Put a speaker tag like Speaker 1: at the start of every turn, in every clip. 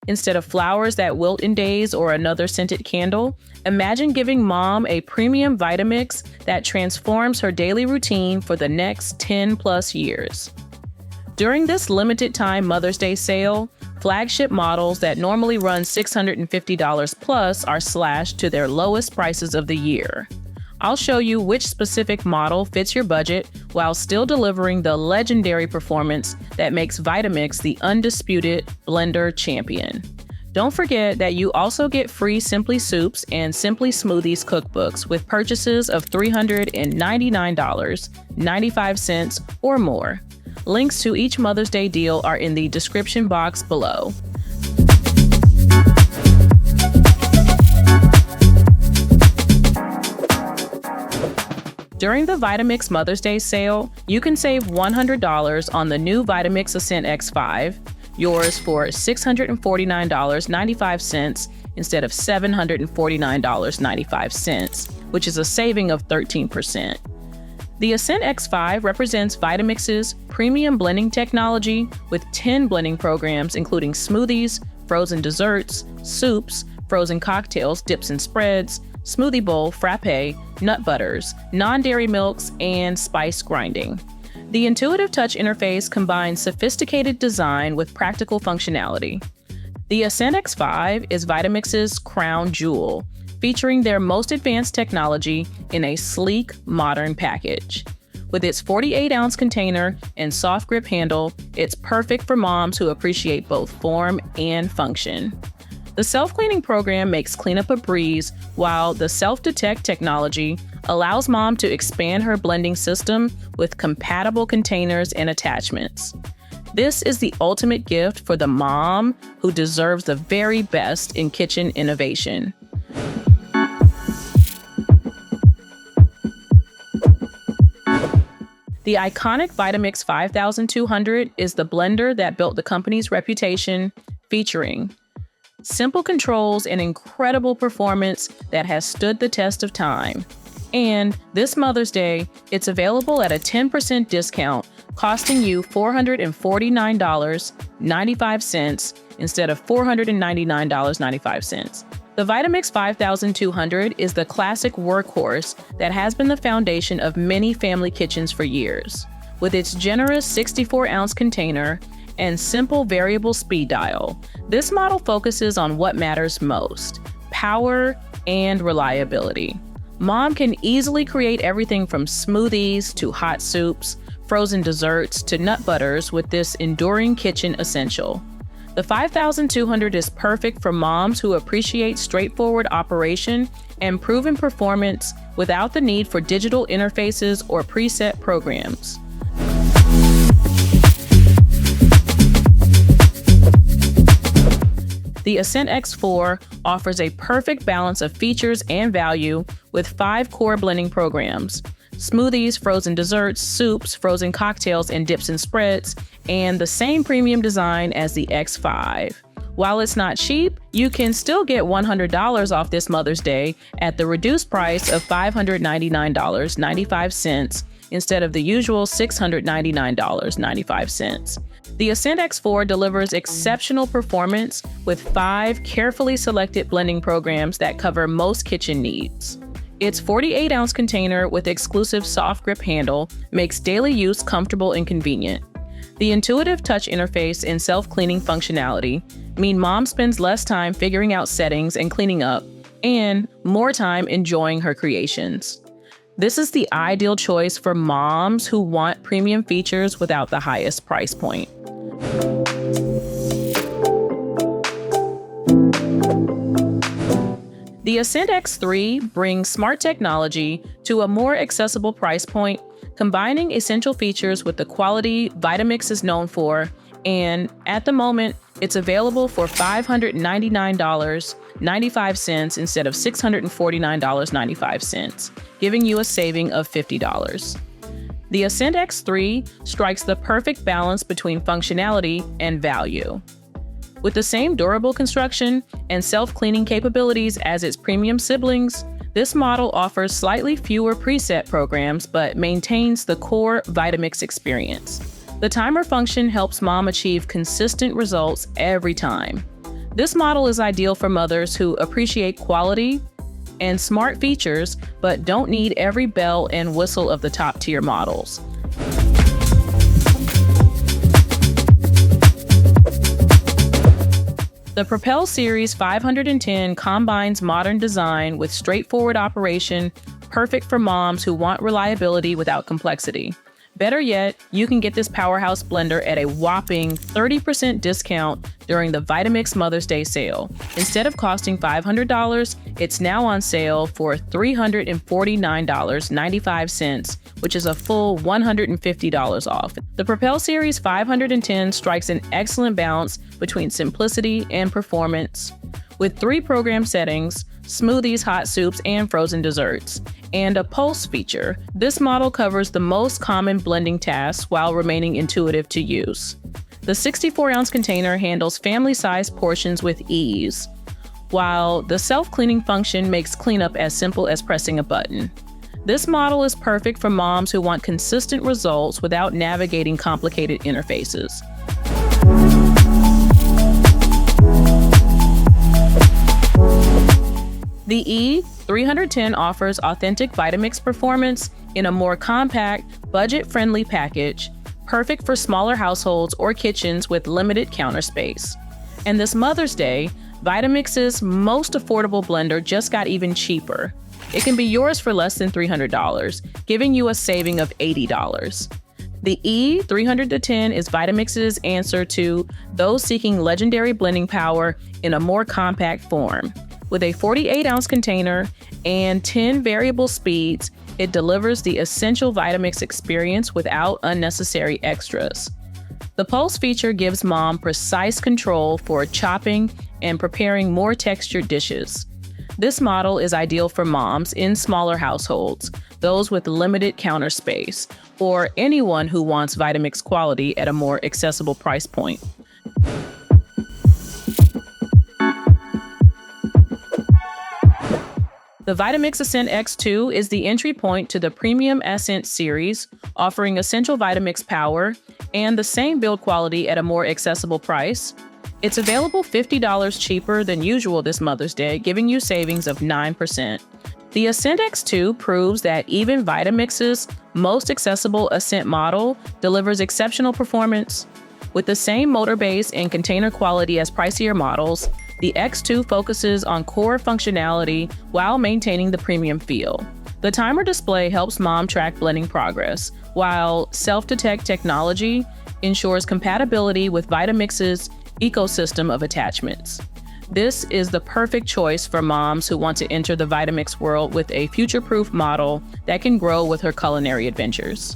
Speaker 1: Instead of flowers that wilt in days or another scented candle, imagine giving mom a premium Vitamix that transforms her daily routine for the next 10 plus years. During this limited time Mother's Day sale, flagship models that normally run $650 plus are slashed to their lowest prices of the year. I'll show you which specific model fits your budget while still delivering the legendary performance that makes Vitamix the undisputed blender champion. Don't forget that you also get free Simply Soups and Simply Smoothies cookbooks with purchases of $399.95 or more. Links to each Mother's Day deal are in the description box below. During the Vitamix Mother's Day sale, you can save $100 on the new Vitamix Ascent X5, yours for $649.95 instead of $749.95, which is a saving of 13%. The Ascent X5 represents Vitamix's premium blending technology with 10 blending programs including smoothies, frozen desserts, soups, frozen cocktails, dips and spreads, smoothie bowl, frappe, nut butters, non-dairy milks, and spice grinding. The intuitive touch interface combines sophisticated design with practical functionality. The Ascent X5 is Vitamix's crown jewel, featuring their most advanced technology in a sleek, modern package. With its 48-ounce container and soft grip handle, it's perfect for moms who appreciate both form and function. The self-cleaning program makes cleanup a breeze, while the self-detect technology allows mom to expand her blending system with compatible containers and attachments. This is the ultimate gift for the mom who deserves the very best in kitchen innovation. The iconic Vitamix 5200 is the blender that built the company's reputation, featuring simple controls and incredible performance that has stood the test of time. And this Mother's Day, it's available at a 10% discount, costing you $449.95 instead of $499.95. The Vitamix 5200 is the classic workhorse that has been the foundation of many family kitchens for years. With its generous 64-ounce container and simple variable speed dial, this model focuses on what matters most: power and reliability. Mom can easily create everything from smoothies to hot soups, frozen desserts to nut butters with this enduring kitchen essential. The 5200 is perfect for moms who appreciate straightforward operation and proven performance without the need for digital interfaces or preset programs. The Ascent X4 offers a perfect balance of features and value with 5 core blending programs: smoothies, frozen desserts, soups, frozen cocktails, and dips and spreads, and the same premium design as the X5. While it's not cheap, you can still get $100 off this Mother's Day at the reduced price of $599.95 instead of the usual $699.95. The Ascent X4 delivers exceptional performance with 5 carefully selected blending programs that cover most kitchen needs. Its 48-ounce container with exclusive soft grip handle makes daily use comfortable and convenient. The intuitive touch interface and self-cleaning functionality mean mom spends less time figuring out settings and cleaning up, and more time enjoying her creations. This is the ideal choice for moms who want premium features without the highest price point. The Ascent X3 brings smart technology to a more accessible price point, combining essential features with the quality Vitamix is known for, and at the moment, it's available for $599.95 instead of $649.95, giving you a saving of $50. The Ascent X3 strikes the perfect balance between functionality and value. With the same durable construction and self-cleaning capabilities as its premium siblings, this model offers slightly fewer preset programs but maintains the core Vitamix experience. The timer function helps mom achieve consistent results every time. This model is ideal for mothers who appreciate quality and smart features, but don't need every bell and whistle of the top-tier models. The Propel Series 510 combines modern design with straightforward operation, perfect for moms who want reliability without complexity. Better yet, you can get this powerhouse blender at a whopping 30% discount during the Vitamix Mother's Day sale. Instead of costing $500, it's now on sale for $349.95, which is a full $150 off. The Propel Series 510 strikes an excellent balance between simplicity and performance, with 3 program settings: smoothies, hot soups, and frozen desserts, and a pulse feature. This model covers the most common blending tasks while remaining intuitive to use. The 64-ounce container handles family-sized portions with ease, while the self-cleaning function makes cleanup as simple as pressing a button. This model is perfect for moms who want consistent results without navigating complicated interfaces. The E310 offers authentic Vitamix performance in a more compact, budget-friendly package, perfect for smaller households or kitchens with limited counter space. And this Mother's Day, Vitamix's most affordable blender just got even cheaper. It can be yours for less than $300, giving you a saving of $80. The E310 is Vitamix's answer to those seeking legendary blending power in a more compact form. With a 48-ounce container and 10 variable speeds, it delivers the essential Vitamix experience without unnecessary extras. The Pulse feature gives mom precise control for chopping and preparing more textured dishes. This model is ideal for moms in smaller households, those with limited counter space, or anyone who wants Vitamix quality at a more accessible price point. The Vitamix Ascent X2 is the entry point to the premium Ascent series, offering essential Vitamix power and the same build quality at a more accessible price. It's available $50 cheaper than usual this Mother's Day, giving you savings of 9%. The Ascent X2 proves that even Vitamix's most accessible Ascent model delivers exceptional performance. With the same motor base and container quality as pricier models, the X2 focuses on core functionality while maintaining the premium feel. The timer display helps mom track blending progress, while self-detect technology ensures compatibility with Vitamix's ecosystem of attachments. This is the perfect choice for moms who want to enter the Vitamix world with a future-proof model that can grow with her culinary adventures.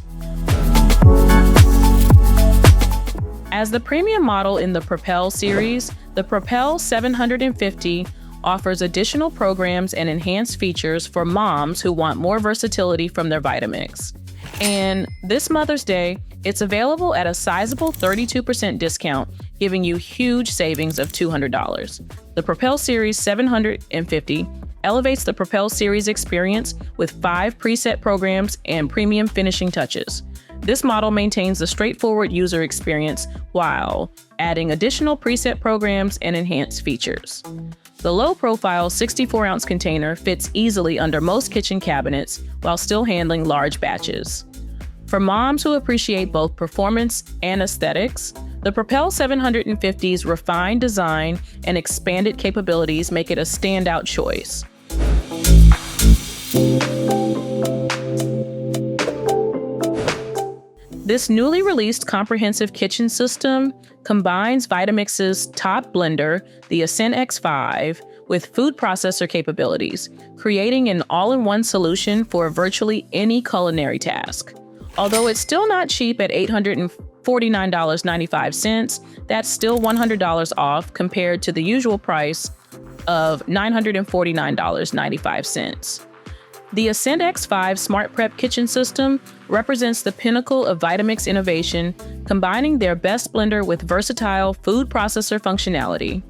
Speaker 1: As the premium model in the Propel series, the Propel 750 offers additional programs and enhanced features for moms who want more versatility from their Vitamix. And this Mother's Day, it's available at a sizable 32% discount, giving you huge savings of $200. The Propel Series 750 elevates the Propel Series experience with 5 preset programs and premium finishing touches. This model maintains the straightforward user experience while adding additional preset programs and enhanced features. The low-profile 64-ounce container fits easily under most kitchen cabinets while still handling large batches. For moms who appreciate both performance and aesthetics, the Propel 750's refined design and expanded capabilities make it a standout choice. This newly released comprehensive kitchen system combines Vitamix's top blender, the Ascent X5, with food processor capabilities, creating an all-in-one solution for virtually any culinary task. Although it's still not cheap at $849.95, that's still $100 off compared to the usual price of $949.95. The Ascent X5 SmartPrep kitchen system represents the pinnacle of Vitamix innovation, combining their best blender with versatile food processor functionality.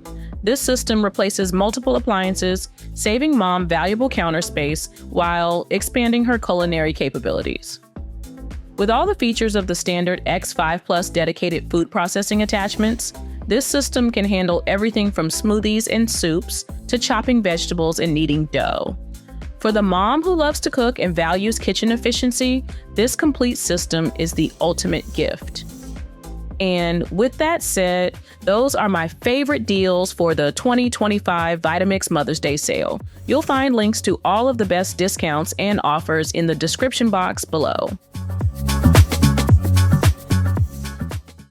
Speaker 1: This system replaces multiple appliances, saving mom valuable counter space while expanding her culinary capabilities. With all the features of the standard X5 Plus dedicated food processing attachments, This system can handle everything from smoothies and soups to chopping vegetables and kneading dough. For the mom who loves to cook and values kitchen efficiency, this complete system is the ultimate gift. And with that said, those are my favorite deals for the 2025 Vitamix Mother's Day sale. You'll find links to all of the best discounts and offers in the description box below.